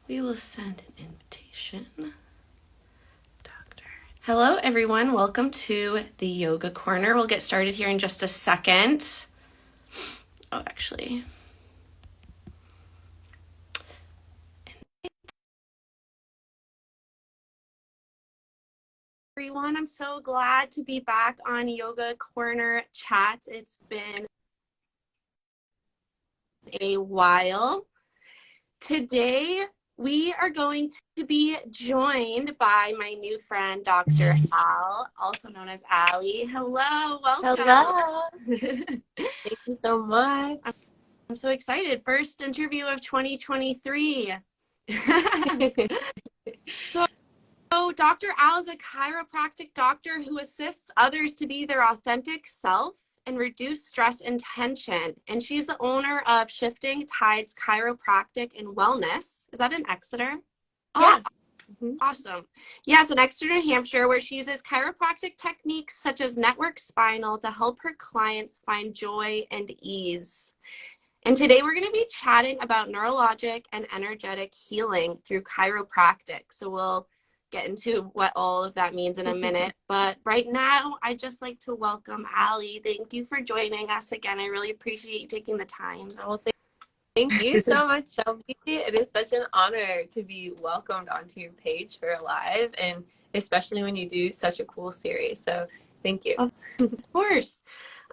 We will send an invitation. Doctor. Hello, everyone. Welcome to the Yoga Corner. We'll get started here in just a second. Oh, actually. Everyone, I'm so glad to be back on Yoga Corner Chats. It's been a while. Today, we are going to be joined by my new friend, Dr. Al, also known as Allie. Hello, welcome. Hello. Thank you so much. I'm so excited. First interview of 2023. So Dr. Al is a chiropractic doctor who assists others to be their authentic self and reduce stress and tension. And she's the owner of Shifting Tides Chiropractic and Wellness. Is that in Exeter? Yeah. Awesome. Yes, in Exeter, New Hampshire, where she uses chiropractic techniques such as NetworkSpinal to help her clients find joy and ease. And today we're going to be chatting about neurologic and energetic healing through chiropractic. So we'll get into what all of that means in a minute. But right now, I'd just like to welcome Allie. Thank you for joining us again. I really appreciate you taking the time. Well, thank you so much, Shelby. It is such an honor to be welcomed onto your page for live, and especially when you do such a cool series. So thank you. Of course.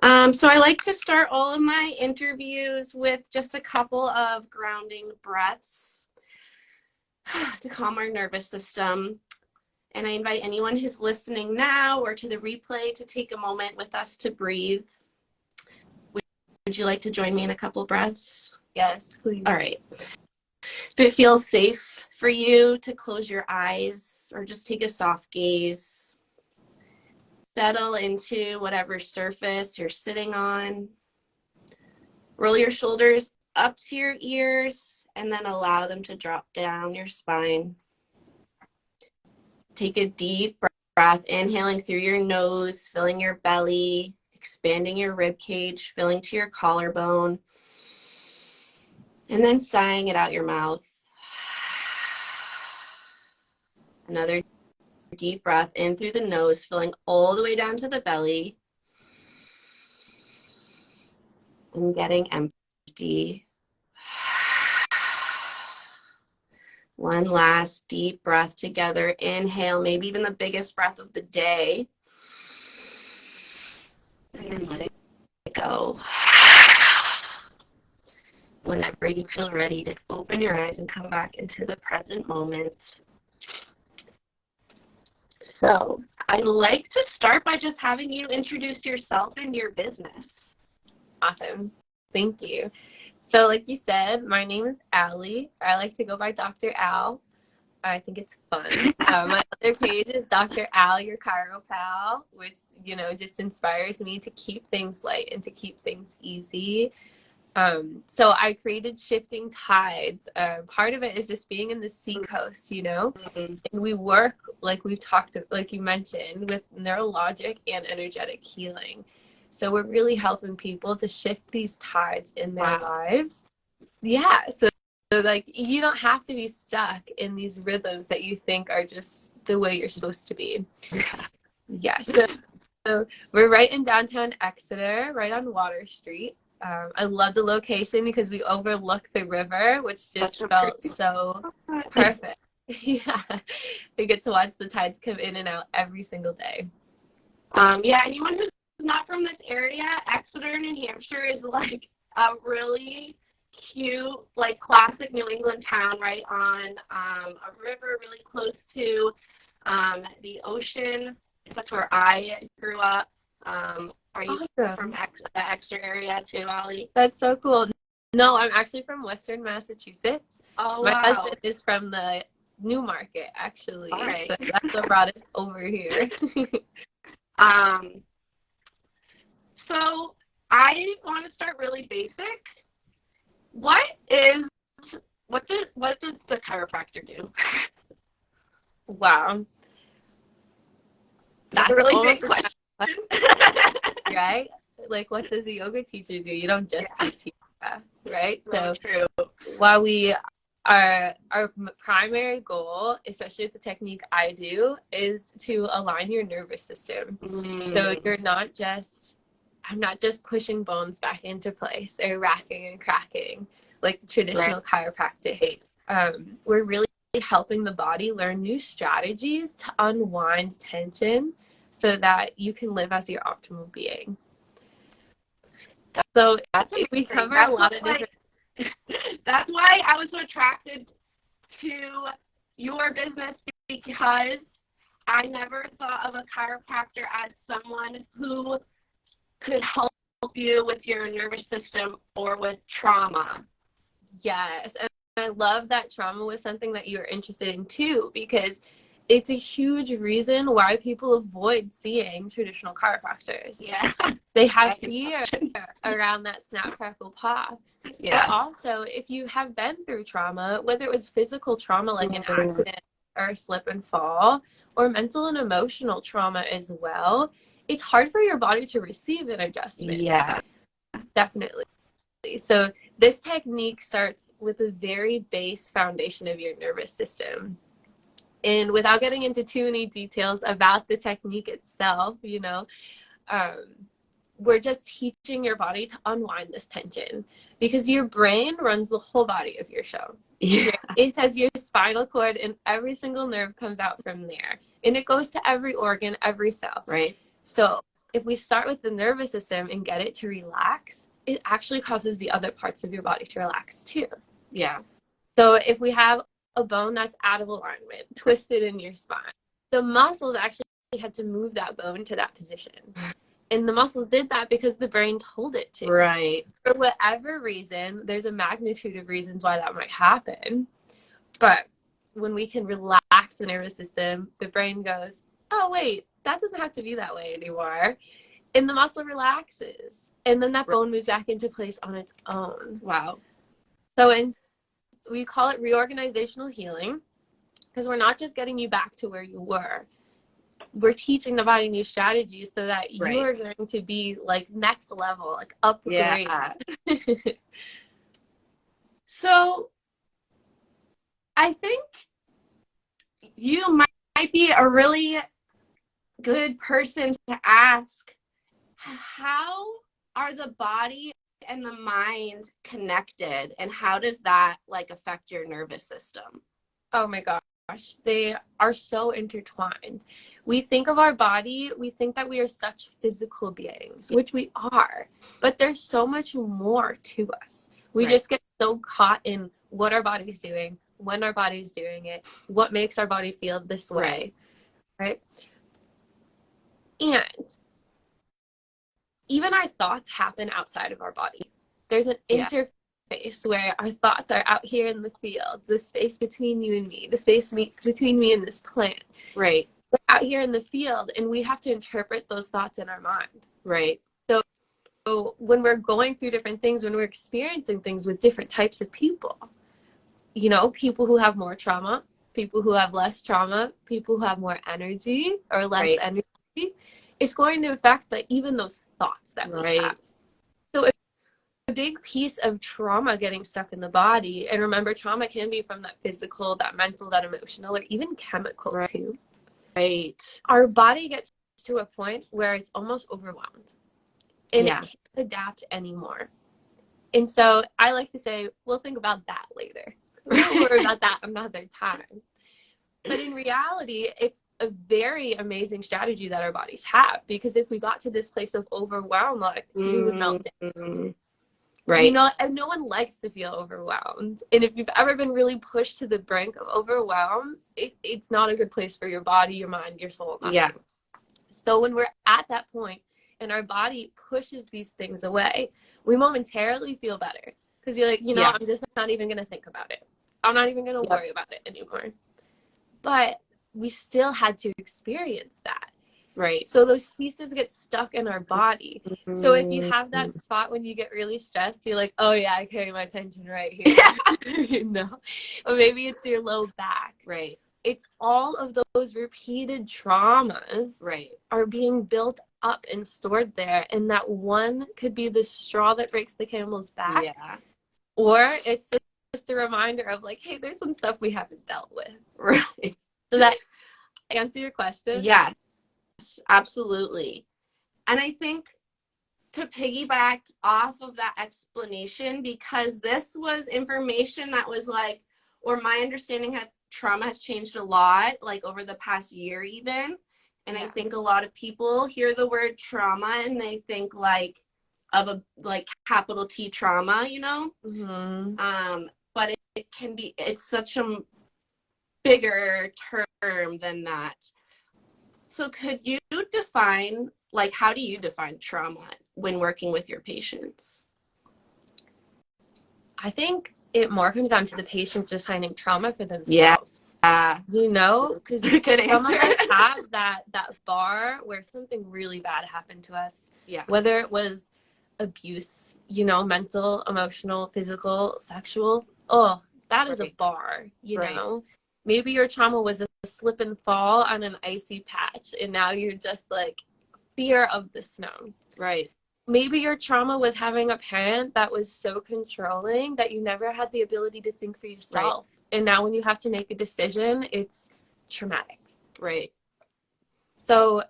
So I like to start all of my interviews with just a couple of grounding breaths to calm our nervous system. And I invite anyone who's listening now or to the replay to take a moment with us to breathe. Would you like to join me in a couple breaths? Yes, please. All right. If it feels safe for you to close your eyes or just take a soft gaze, settle into whatever surface you're sitting on. Roll your shoulders up to your ears and then allow them to drop down your spine. Take a deep breath, inhaling through your nose, filling your belly, expanding your rib cage, filling to your collarbone, and then sighing it out your mouth. Another deep breath in through the nose, filling all the way down to the belly, and getting empty. One last deep breath together. Inhale, maybe even the biggest breath of the day. And let it go. Whenever you feel ready to open your eyes and come back into the present moment. So I'd like to start by just having you introduce yourself and your business. Awesome. Thank you. So like you said, my name is Allie. I like to go by Dr. Al. I think it's fun. My other page is Dr. Al, your Chiro Pal, which, just inspires me to keep things light and to keep things easy. So I created Shifting Tides. Part of it is just being in the seacoast, and we work, like we've talked, like you mentioned, with neurologic and energetic healing. So we're really helping people to shift these tides in their lives. Yeah. So like you don't have to be stuck in these rhythms that you think are just the way you're supposed to be. Yeah. So we're right in downtown Exeter, right on Water Street. I love the location because we overlook the river, which just felt so perfect. Yeah. We get to watch the tides come in and out every single day. Yeah, anyone who's not from this area, Exeter, New Hampshire is like a really cute, like classic New England town right on a river really close to the ocean. That's where I grew up. Are you from the Exeter area too, Allie? That's so cool. No, I'm actually from Western Massachusetts. Oh, My husband is from the Newmarket, actually. All right. So that's what brought us over here. So I want to start really basic. What does the chiropractor do? Wow. That's a really big question. Right? Like, what does a yoga teacher do? You don't just teach yoga, right? So true. While we our primary goal, especially with the technique I do, is to align your nervous system. So I'm not just pushing bones back into place or racking and cracking like the traditional chiropractic. We're really helping the body learn new strategies to unwind tension so that you can live as your optimal being. So we cover a lot of different. That's why I was so attracted to your business, because I never thought of a chiropractor as someone who could help you with your nervous system or with trauma. Yes, and I love that trauma was something that you were interested in too, because it's a huge reason why people avoid seeing traditional chiropractors. Yeah. They have fear around that snap, crackle, pop. Yeah. But also, if you have been through trauma, whether it was physical trauma like an accident or a slip and fall, or mental and emotional trauma as well, it's hard for your body to receive an adjustment. Yeah. Definitely. So this technique starts with the very base foundation of your nervous system. And without getting into too many details about the technique itself, we're just teaching your body to unwind this tension, because your brain runs the whole body of your show. Yeah. It has your spinal cord, and every single nerve comes out from there. And it goes to every organ, every cell. Right. So if we start with the nervous system and get it to relax, it actually causes the other parts of your body to relax too. Yeah. So if we have a bone that's out of alignment, twisted in your spine, the muscles actually had to move that bone to that position. And the muscle did that because the brain told it to. Right. For whatever reason, there's a magnitude of reasons why that might happen. But when we can relax the nervous system, the brain goes, oh, wait, that doesn't have to be that way anymore. And the muscle relaxes. And then that bone moves back into place on its own. Wow. So we call it reorganizational healing, because we're not just getting you back to where you were. We're teaching the body new strategies so that you are going to be like next level, like upgrade. Yeah. So I think you might be a really good person to ask, how are the body and the mind connected, and how does that like affect your nervous system? Oh my gosh, they are so intertwined. We think of our body, we think that we are such physical beings, which we are, but there's so much more to us. We just get so caught in what our body's doing, when our body's doing it, what makes our body feel this way, right? And even our thoughts happen outside of our body. There's an interface where our thoughts are out here in the field, the space between you and me, the space between me and this plant. Right. We're out here in the field, and we have to interpret those thoughts in our mind. Right. So when we're going through different things, when we're experiencing things with different types of people, people who have more trauma, people who have less trauma, people who have more energy or less energy, it's going to affect even those thoughts that we have. So a big piece of trauma getting stuck in the body, and remember, trauma can be from that physical, that mental, that emotional, or even chemical too. Right. Our body gets to a point where it's almost overwhelmed, and it can't adapt anymore. And so I like to say, we'll think about that later. We'll worry about that another time. But in reality, it's a very amazing strategy that our bodies have, because if we got to this place of overwhelm, we would melt down. Right. And no one likes to feel overwhelmed. And if you've ever been really pushed to the brink of overwhelm, it's not a good place for your body, your mind, your soul. Nothing. Yeah. So when we're at that point and our body pushes these things away, we momentarily feel better, because you're like, I'm just not even going to think about it. I'm not even going to worry about it anymore. But we still had to experience that. Right. So those pieces get stuck in our body. So if you have that spot when you get really stressed, you're like, oh yeah, I carry my tension right here. Or maybe it's your low back. Right. It's all of those repeated traumas are being built up and stored there. And that one could be the straw that breaks the camel's back. Yeah. Or it's just a reminder of like, hey, there's some stuff we haven't dealt with. Right. Does that answer your question? Yes, absolutely. And I think to piggyback off of that explanation, because this was information that was like, or my understanding of trauma has changed a lot, like over the past year even. And I think a lot of people hear the word trauma and they think like of a like capital T trauma, you know? But it can be, it's such a bigger term than that. So could you define, like, how do you define trauma when working with your patients? I think it more comes down to the patient defining trauma for themselves. Yeah. You know, because some of us have that bar where something really bad happened to us. Yeah. Whether it was abuse, you know, mental, emotional, physical, sexual. Oh, that is a bar, you know. Maybe your trauma was a slip and fall on an icy patch, and now you're just like fear of the snow. Right. Maybe your trauma was having a parent that was so controlling that you never had the ability to think for yourself. Right. And now when you have to make a decision, it's traumatic. Right. So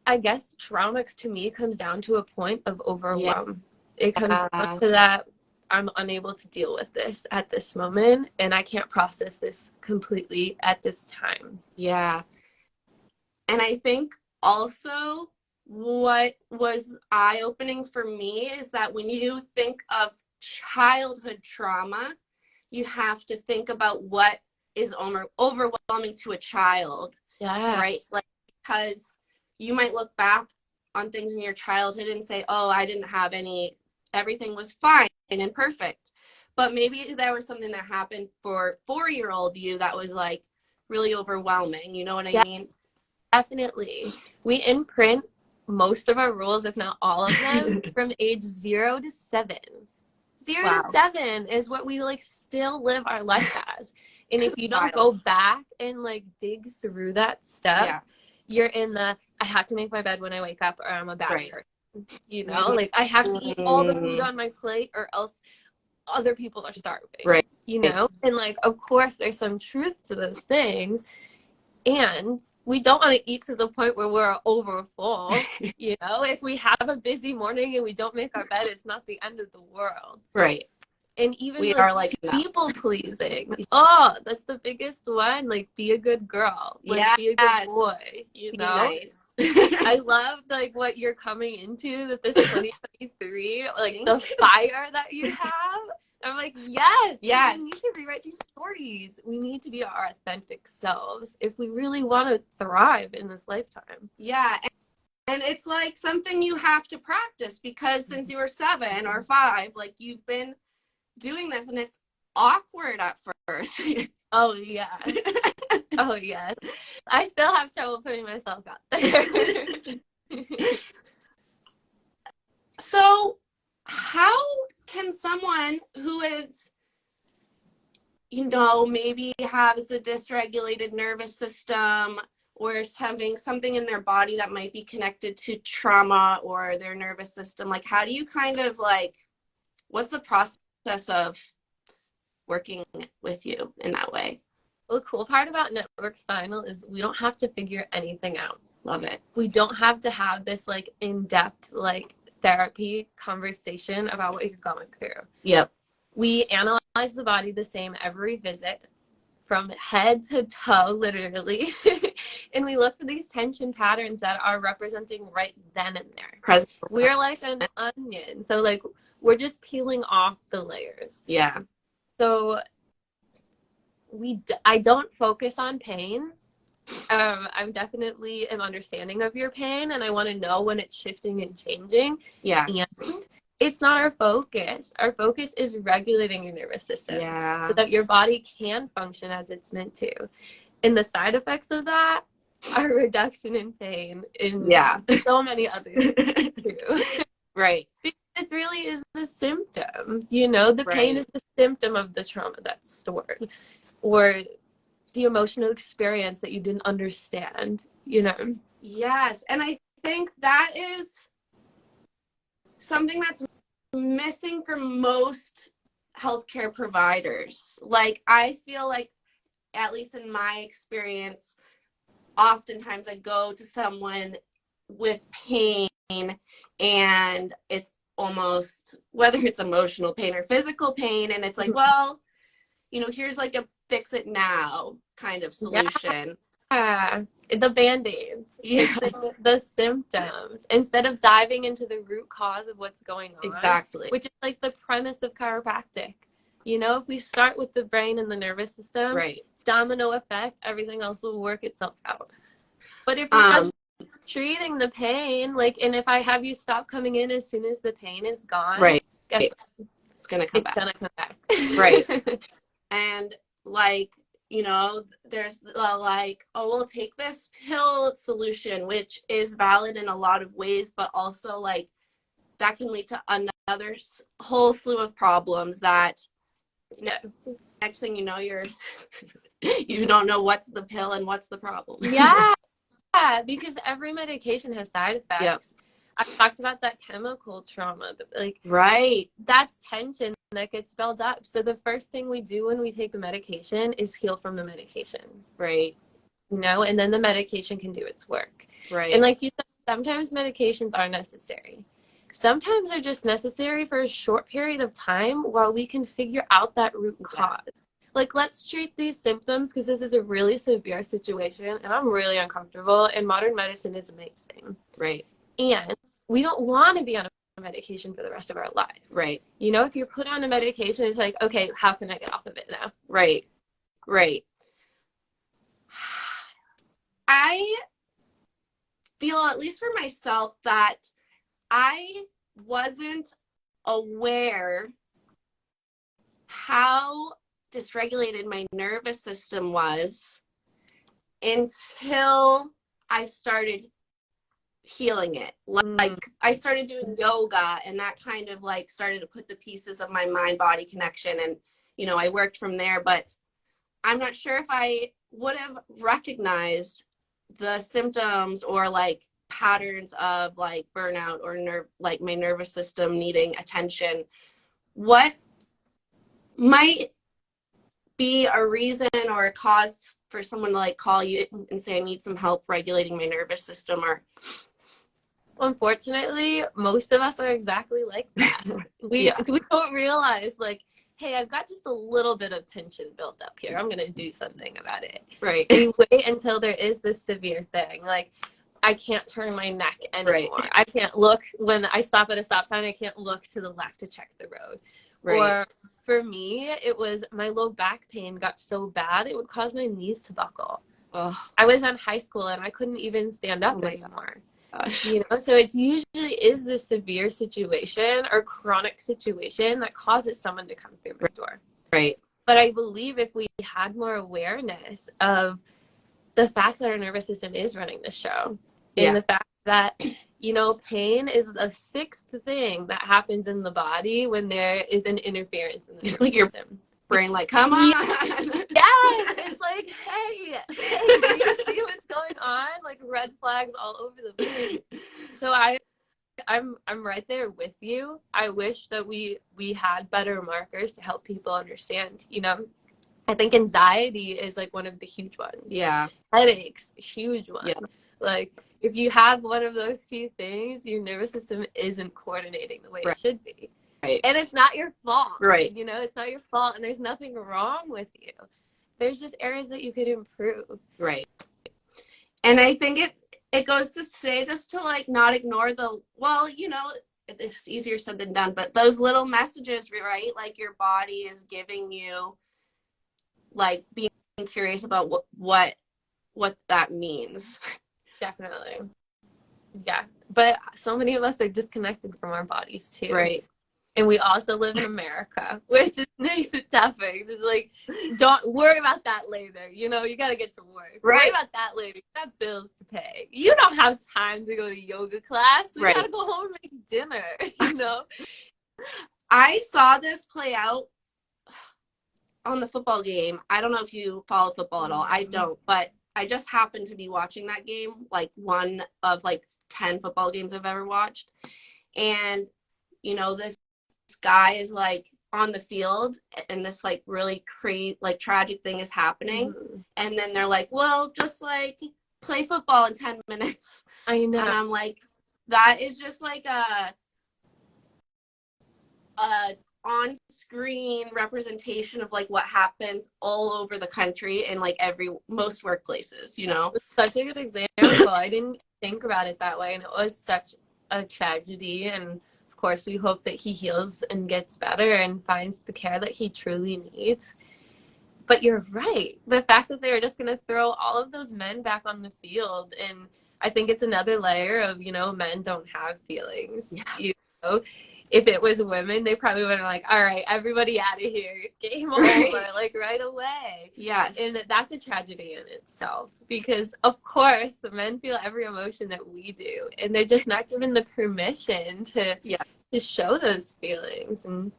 I guess trauma to me comes down to a point of overwhelm. Yeah. It comes down to that I'm unable to deal with this at this moment, and I can't process this completely at this time. Yeah. And I think also what was eye-opening for me is that when you think of childhood trauma, you have to think about what is overwhelming to a child. Yeah. Right? Like, because you might look back on things in your childhood and say, oh, I didn't have any, everything was fine and perfect. But maybe there was something that happened for 4-year-old you that was like really overwhelming. You know what I mean? Definitely. We imprint most of our rules, if not all of them, from age 0 to 7. 0 to 7 is what we like still live our life as. And if you don't go back and like dig through that stuff, you're in the I have to make my bed when I wake up or I'm a bad person. You know, like I have to eat all the food on my plate or else other people are starving. Right. You know? And like of course there's some truth to those things. And we don't want to eat to the point where we're over full. You know, if we have a busy morning and we don't make our bed, it's not the end of the world. Right. And even we are like people pleasing. Oh, that's the biggest one. Like, be a good girl. Like, be a good boy. You know. Nice. I love like what you're coming into that this 2023, like the fire that you have. I'm like, yes, we need to rewrite these stories. We need to be our authentic selves if we really want to thrive in this lifetime. Yeah. And it's like something you have to practice because since you were 7 or 5, like you've been doing this and it's awkward at first. Oh, yes. Oh, yes. I still have trouble putting myself out there. So how can someone who is, you know, maybe has a dysregulated nervous system or is having something in their body that might be connected to trauma or their nervous system, like how do you kind of like, what's the process of working with you in that way? Well, the cool part about NetworkSpinal is we don't have to figure anything out. Love it. We don't have to have this like in-depth like therapy conversation about what you're going through. Yep. We analyze the body the same every visit from head to toe, literally. And we look for these tension patterns that are representing right then and there. We're like an onion. So like we're just peeling off the layers. Yeah. So I don't focus on pain. I'm definitely am understanding of your pain and I want to know when it's shifting and changing. Yeah. And it's not our focus. Our focus is regulating your nervous system so that your body can function as it's meant to. And the side effects of that are reduction in pain and so many other things too. Right. It really is a symptom. You know, the pain is the symptom of the trauma that's stored or the emotional experience that you didn't understand, you know? Yes. And I think that is something that's missing for most healthcare providers. Like, I feel like, at least in my experience, oftentimes I go to someone with pain and it's almost, whether it's emotional pain or physical pain, and it's like, well, here's like a fix it now kind of solution. Yeah, the Band-Aids, Yes. fixing the symptoms instead of diving into the root cause of what's going on. Exactly. Which is like the premise of chiropractic. If we start with the brain and the nervous system, Right. domino effect, everything else will work itself out. But if you're just treating the pain, and if I have you stop coming in as soon as the pain is gone, right, guess what? It's gonna come back. Right. And there's we'll take this pill solution, which is valid in a lot of ways, but also like that can lead to another whole slew of problems that next thing you know, you don't know what's the pill and what's the problem. Yeah, because every medication has side effects. Yep. I've talked about that chemical trauma, right. That's tension that gets built up. So the first thing we do when we take the medication is heal from the medication. Right. And then the medication can do its work. Right. And like you said, sometimes medications are necessary. Sometimes they're just necessary for a short period of time while we can figure out that root cause. Let's treat these symptoms because this is a really severe situation and I'm really uncomfortable, and modern medicine is amazing. Right. And we don't want to be on a medication for the rest of our life. Right. If you're put on a medication, it's like, okay, how can I get off of it now? Right. Right. I feel, at least for myself, that I wasn't aware how dysregulated my nervous system was until I started healing it. I started doing yoga, and that kind of started to put the pieces of my mind body connection, and I worked from there. But I'm not sure if I would have recognized the symptoms or patterns of burnout or my nervous system needing attention. What might be a reason or a cause for someone to call you and say, I need some help regulating my nervous system? Or unfortunately, most of us are exactly like that. We don't realize hey, I've got just a little bit of tension built up here. I'm going to do something about it. Right. We wait until there is this severe thing. I can't turn my neck anymore. Right. I can't look when I stop at a stop sign. I can't look to the left to check the road. Right. Or for me, it was my low back pain got so bad, it would cause my knees to buckle. Ugh. I was in high school and I couldn't even stand up anymore. Gosh. So it usually is this severe situation or chronic situation that causes someone to come through my door. Right. But I believe if we had more awareness of the fact that our nervous system is running the show, and the fact that, pain is the sixth thing that happens in the body when there is an interference in the nervous system. Your brain come on. Yes, it's hey, do you see what's going on? Red flags all over the place. So I'm right there with you. I wish that we had better markers to help people understand. I think anxiety is one of the huge ones. Yeah. Headaches, huge one. Yeah. If you have one of those two things, your nervous system isn't coordinating the way it should be. Right. And it's not your fault. Right. It's not your fault, and there's nothing wrong with you. There's just areas that you could improve. Right. And I think it goes to say just to not ignore it's easier said than done, but those little messages, right? Your body is giving you, being curious about what that means. Definitely. Yeah. But so many of us are disconnected from our bodies too. Right. And we also live in America, which just makes it tougher. It's don't worry about that later. You got to get to work. Right. Worry about that later. You got bills to pay. You don't have time to go to yoga class. You got to go home and make dinner, I saw this play out on the football game. I don't know if you follow football at all. I don't, but I just happened to be watching that game, one of 10 football games I've ever watched. And, this guy is on the field and this like really like tragic thing is happening, and then they're like, well, just like play football in 10 minutes. I know. And I'm like, that is just like a on-screen representation of like what happens all over the country in like most workplaces, you know. Such a good example. I didn't think about it that way, and it was such a tragedy. And of course, we hope that he heals and gets better and finds the care that he truly needs. But you're right. The fact that they were just going to throw all of those men back on the field, and I think it's another layer of, you know, men don't have feelings. Yeah. You know, if it was women, they probably would have like, all right, everybody out of here, game over, like right away. Yes. And that's a tragedy in itself, because of course the men feel every emotion that we do, and they're just not given the permission to show those feelings. And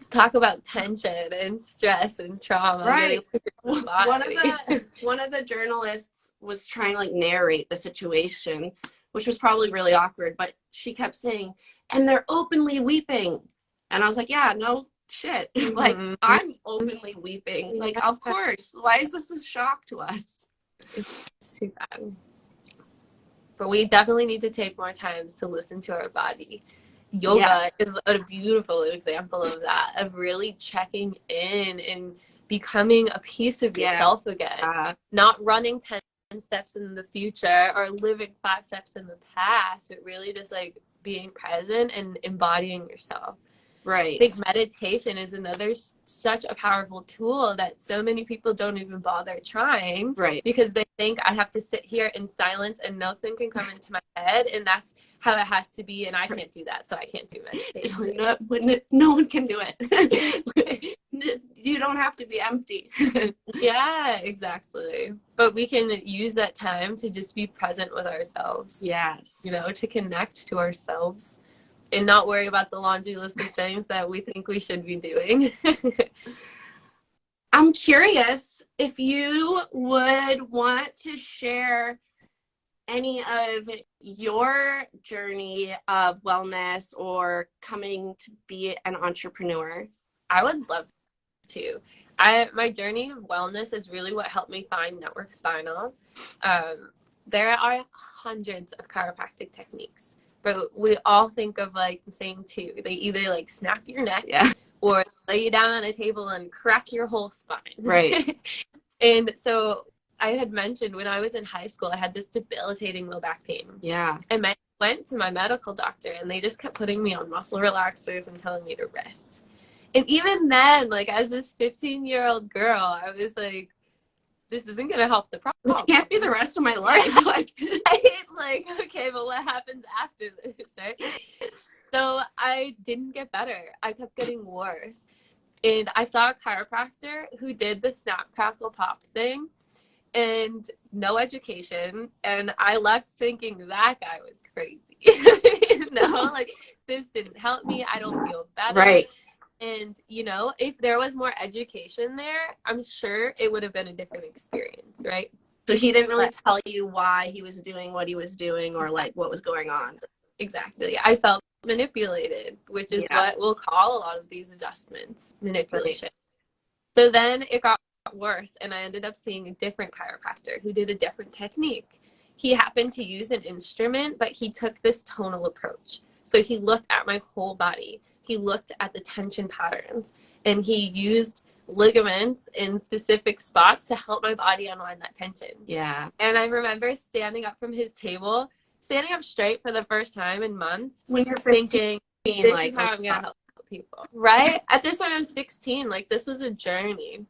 talk about tension and stress and trauma. Right. One of the journalists was trying to like narrate the situation, which was probably really awkward, but she kept saying, and they're openly weeping. And I was like, yeah, no shit. Like, I'm openly weeping. Like, of course. Why is this a shock to us? It's too bad. But we definitely need to take more time to listen to our body. Yoga is a beautiful example of that, of really checking in and becoming a piece of yourself again. Not running 10 steps in the future or living 5 steps in the past, but really just like being present and embodying yourself. Right. I think meditation is another such a powerful tool that so many people don't even bother trying. Right. Because they think I have to sit here in silence and nothing can come into my head, and that's how it has to be, and I can't do that, so I can't do meditation. No one can do it. You don't have to be empty. Yeah, exactly. But we can use that time to just be present with ourselves. Yes. You know, to connect to ourselves and not worry about the laundry list of things that we think we should be doing. I'm curious if you would want to share any of your journey of wellness or coming to be an entrepreneur. I would love to. My journey of wellness is really what helped me find NetworkSpinal. There are hundreds of chiropractic techniques, but we all think of like the same two. They either like snap your neck or lay you down on a table and crack your whole spine. Right. And so I had mentioned when I was in high school, I had this debilitating low back pain. Yeah. And I went to my medical doctor, and they just kept putting me on muscle relaxers and telling me to rest. And even then, like as this 15-year-old girl, I was like, this isn't going to help the problem. It can't be the rest of my life. Like, okay, but what happens after this, right? So I didn't get better. I kept getting worse. And I saw a chiropractor who did the snap, crackle, pop thing, and no education. And I left thinking that guy was crazy. Like this didn't help me. I don't feel better. Right. And, you know, if there was more education there, I'm sure it would have been a different experience, right? So he didn't really tell you why he was doing what he was doing or like what was going on. Exactly. I felt manipulated, which is what we'll call a lot of these adjustments, manipulation. So then it got worse, and I ended up seeing a different chiropractor who did a different technique. He happened to use an instrument, but he took this tonal approach. So he looked at my whole body. He looked at the tension patterns, and he used ligaments in specific spots to help my body unwind that tension. Yeah. And I remember standing up from his table, standing up straight for the first time in months. When you're thinking, this is how I'm going to help people. Right? At this point, I'm 16. Like, this was a journey.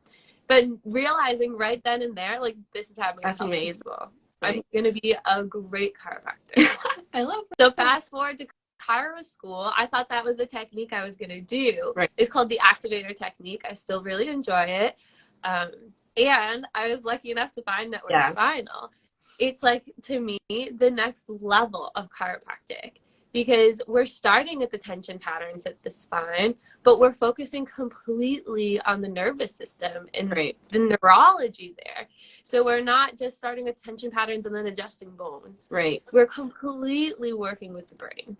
But realizing right then and there, like, this is how I'm going to help people. I'm going to be a great chiropractor. I love that. So fast forward to chiro school, I thought that was the technique I was going to do. Right. It's called the activator technique. I still really enjoy it. And I was lucky enough to find NetworkSpinal. It's like, to me, the next level of chiropractic, because we're starting at the tension patterns at the spine, but we're focusing completely on the nervous system and the neurology there. So we're not just starting with tension patterns and then adjusting bones. We're completely working with the brain.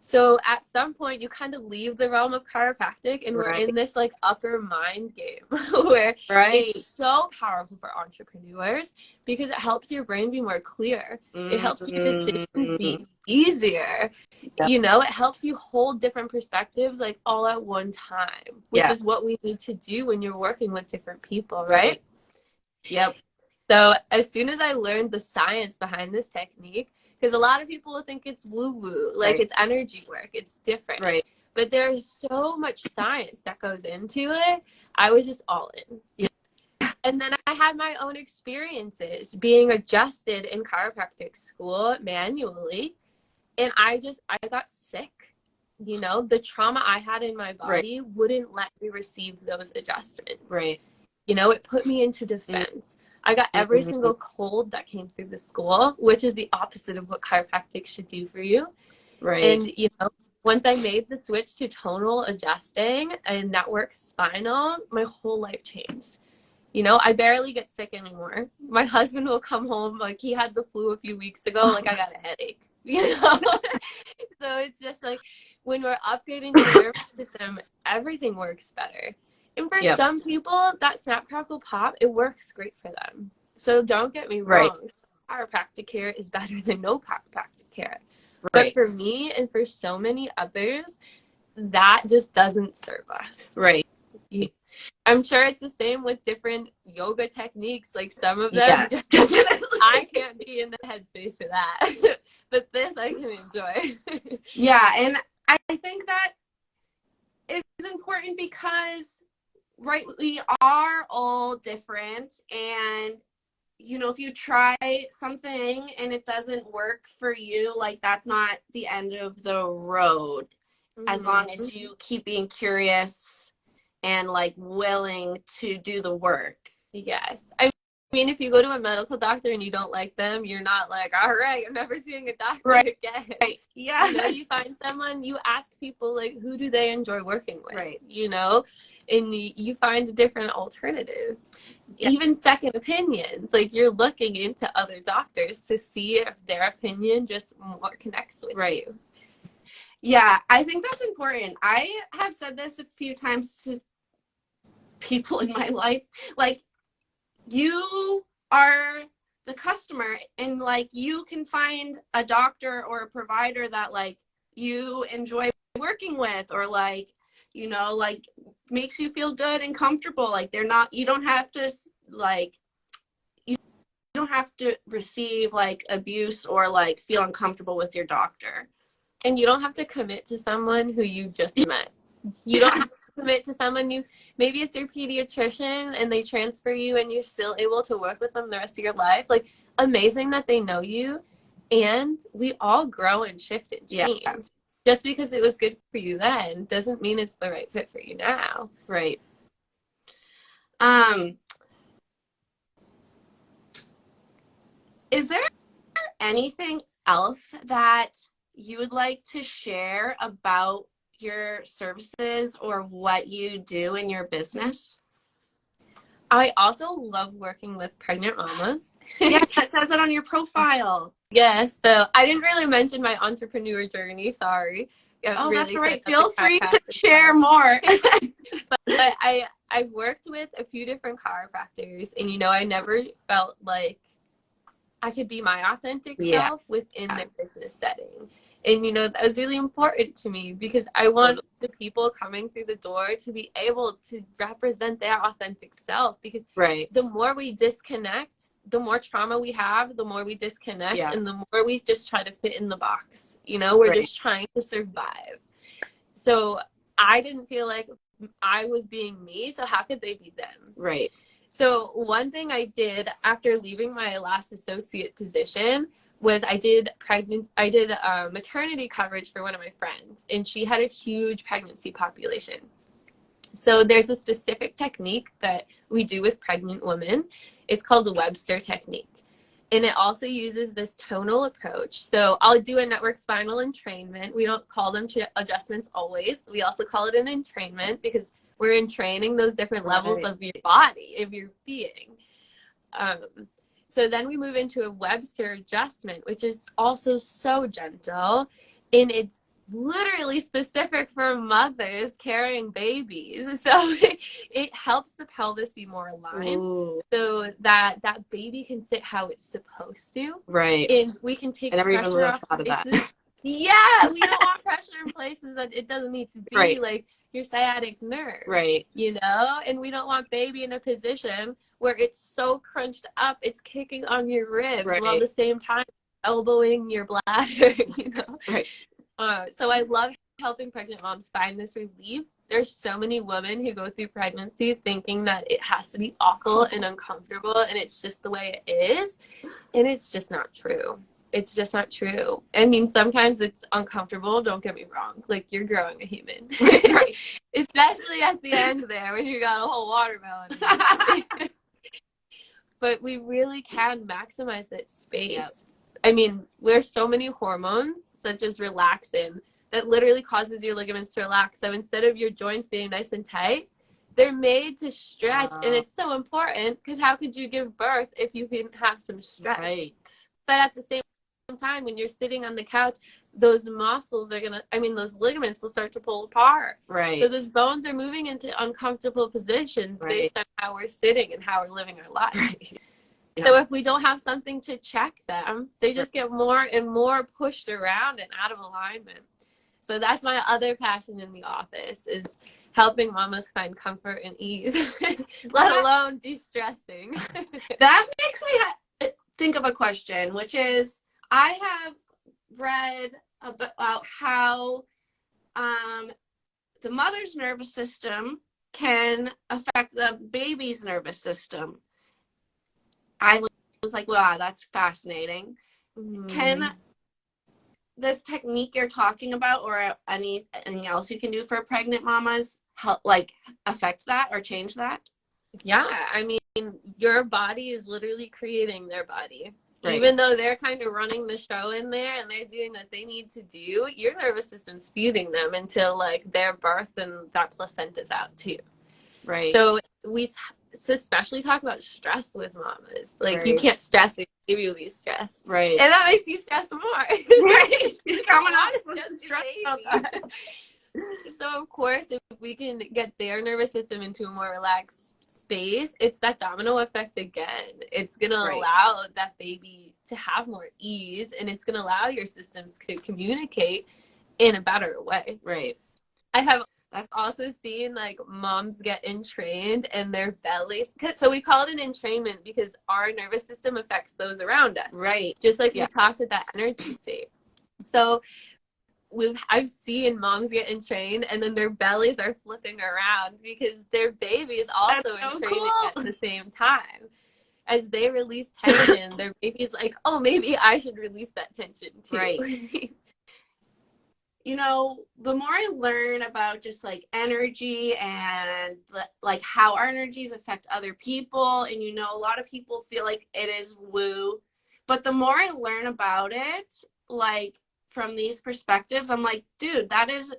So at some point you kind of leave the realm of chiropractic and we're in this like upper mind game where it's so powerful for entrepreneurs because it helps your brain be more clear. It helps your decisions be easier. You know, it helps you hold different perspectives like all at one time, which is what we need to do when you're working with different people, right? So as soon as I learned the science behind this technique, because a lot of people will think it's woo-woo, like it's energy work, it's different. But there's so much science that goes into it. I was just all in. And then I had my own experiences being adjusted in chiropractic school manually. And I got sick. You know, the trauma I had in my body wouldn't let me receive those adjustments. You know, it put me into defense. I got every single cold that came through the school, which is the opposite of what chiropractic should do for you. And, you know, once I made the switch to tonal adjusting and NetworkSpinal, my whole life changed. You know, I barely get sick anymore. My husband will come home, like he had the flu a few weeks ago, like I got a headache, you know? So it's just like when we're upgrading the nervous system, everything works better. And for some people, that snap, crackle, pop, it works great for them. So don't get me wrong. Chiropractic care is better than no chiropractic care. But for me and for so many others, that just doesn't serve us. I'm sure it's the same with different yoga techniques. Like some of them, I can't be in the headspace for that. But this I can enjoy. And I think that is important because, we are all different. And, you know, if you try something and it doesn't work for you, like that's not the end of the road. As long as you keep being curious and like willing to do the work. I mean, if you go to a medical doctor and you don't like them, you're not like, all right, I'm never seeing a doctor again. You know, you find someone, you ask people like, who do they enjoy working with? You know, and you find a different alternative. Even second opinions, like you're looking into other doctors to see if their opinion just more connects with you. I think that's important. I have said this a few times to people in my life, like you are the customer and like you can find a doctor or a provider that like you enjoy working with or like, you know, like makes you feel good and comfortable. Like you don't have to like, you don't have to receive like abuse or like feel uncomfortable with your doctor. And you don't have to commit to someone who you just met. You don't have to commit to someone maybe it's your pediatrician and they transfer you and you're still able to work with them the rest of your life. Like amazing that they know you. And we all grow and shift and change. Just because it was good for you then doesn't mean it's the right fit for you now. Is there anything else that you would like to share about your services or what you do in your business? I also love working with pregnant mamas. It says it on your profile. Yes, so I didn't really mention my entrepreneur journey, sorry. That's right. Feel free to share more. But I've worked with a few different chiropractors and, you know, I never felt like I could be my authentic self within the business setting. And, you know, that was really important to me because I want the people coming through the door to be able to represent their authentic self because the more we disconnect, the more trauma we have, the more we disconnect and the more we just try to fit in the box. You know, we're just trying to survive. So I didn't feel like I was being me, so how could they be them? So one thing I did after leaving my last associate position was I did maternity coverage for one of my friends, and she had a huge pregnancy population. So there's a specific technique that we do with pregnant women. It's called the Webster technique. And it also uses this tonal approach. So I'll do a network spinal entrainment. We don't call them adjustments always. We also call it an entrainment because we're entraining those different levels of your body, of your being. So then we move into a Webster adjustment, which is also so gentle. And it's literally specific for mothers carrying babies. So it helps the pelvis be more aligned. Ooh. So that baby can sit how it's supposed to. Right. And we can take pressure off places. Yeah, we don't want pressure in places that it doesn't need to be, right. Like your sciatic nerve. Right. You know, and we don't want baby in a position where it's so crunched up, it's kicking on your ribs, right. While at the same time elbowing your bladder, you know. Right. So I love helping pregnant moms find this relief. There's so many women who go through pregnancy thinking that it has to be awful and uncomfortable, and it's just the way it is. And it's just not true. It's just not true. I mean, sometimes it's uncomfortable, don't get me wrong. Like, you're growing a human. Right. Especially at the end there when you got a whole watermelon. But we really can maximize that space. Yep. I mean, there's so many hormones, such as relaxin, that literally causes your ligaments to relax. So instead of your joints being nice and tight, they're made to stretch. And it's so important because how could you give birth if you didn't have some stretch? Right. But at the same time, when you're sitting on the couch, those muscles are those ligaments will start to pull apart. Right. So those bones are moving into uncomfortable positions based on how we're sitting and how we're living our life. Right. Yeah. So if we don't have something to check them, they just get more and more pushed around and out of alignment. So that's my other passion in the office, is helping mamas find comfort and ease, let alone de-stressing. That makes me think of a question, which is, I have read about how the mother's nervous system can affect the baby's nervous system. I was like, wow, that's fascinating. Mm. Can this technique you're talking about, or anything else you can do for pregnant mamas, help, like, affect that or change that? Yeah, I mean, your body is literally creating their body. Right. Even though they're kind of running the show in there and they're doing what they need to do, your nervous system's feeding them until, like, their birth and that placenta's out too. Right. So we especially talk about stress with mamas. Like, right. You can't stress if your baby will be stressed. Right. And that makes you stress more. Right. You're coming out stress about that. So, of course, if we can get their nervous system into a more relaxed space, it's that domino effect again. It's going to allow that baby to have more ease, and it's going to allow your systems to communicate in a better way. Right. I've also seen, like, moms get entrained and their bellies, so we call it an entrainment because our nervous system affects those around us. Right. Just like we talked at that energy state. So I've seen moms get entrained and then their bellies are flipping around because their baby is also entraining at the same time. As they release tension, their baby's like, oh, maybe I should release that tension too. Right. You know, the more I learn about just, like, energy and like how our energies affect other people, and, you know, a lot of people feel like it is woo, but the more I learn about it, like, from these perspectives, I'm like, dude, that is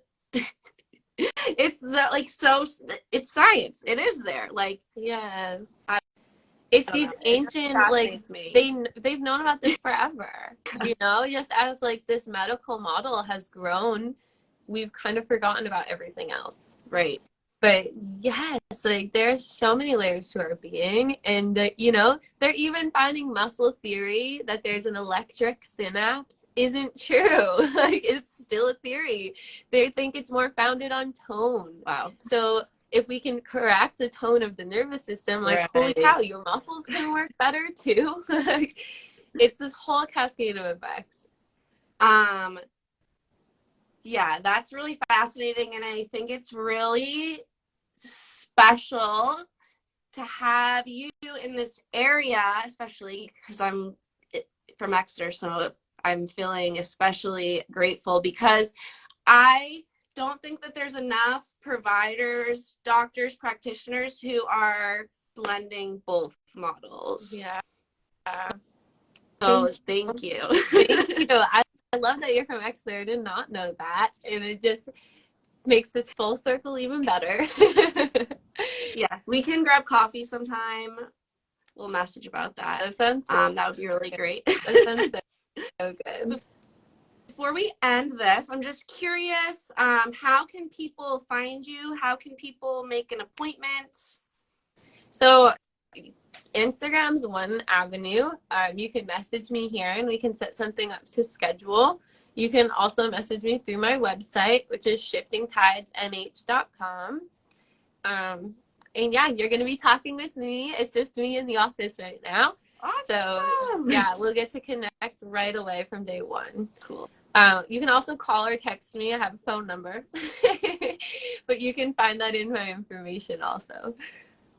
it's like, so it's science. It is there. Like, yes. It's these ancient, like, they've known about this forever, you know, just as, like, this medical model has grown, we've kind of forgotten about everything else. Right. But yes, like, there's so many layers to our being, and, you know, they're even finding muscle theory that there's an electric synapse isn't true. Like, it's still a theory. They think it's more founded on tone. Wow. So if we can correct the tone of the nervous system, like, holy cow, your muscles can work better too. Like, it's this whole cascade of effects. Yeah, that's really fascinating, and I think it's really special to have you in this area, especially because I'm from Exeter, so I'm feeling especially grateful because I don't think that there's enough providers, doctors, practitioners who are blending both models. Yeah. Oh, thank you. Thank you. I love that you're from Exeter. I did not know that. And it just makes this full circle even better. Yes, we can grab coffee sometime. We'll message about that. That sounds so that would be really great. That sounds so good. Before we end this, I'm just curious, how can people find you? How can people make an appointment? So Instagram's one avenue. You can message me here and we can set something up to schedule. You can also message me through my website, which is shiftingtidesnh.com. And yeah, you're going to be talking with me. It's just me in the office right now. Awesome. So yeah, we'll get to connect right away from day one. Cool. You can also call or text me. I have a phone number, but you can find that in my information also.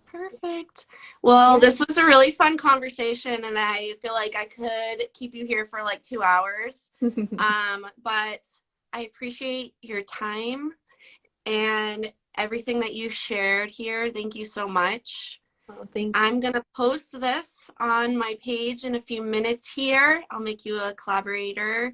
Perfect. Well, this was a really fun conversation, and I feel like I could keep you here for like 2 hours. But I appreciate your time and everything that you shared here. Thank you so much. Oh, thank you. I'm going to post this on my page in a few minutes here. I'll make you a collaborator.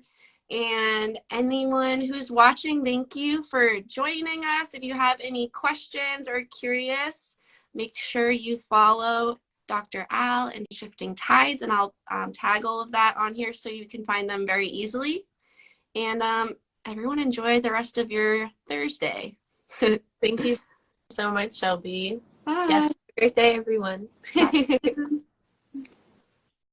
And anyone who's watching, thank you for joining us. If you have any questions or curious, make sure you follow Dr. Al and Shifting Tides, and I'll tag all of that on here so you can find them very easily. And everyone enjoy the rest of your Thursday. Thank you so much, Shelby. Bye. Yes, have a great day, everyone.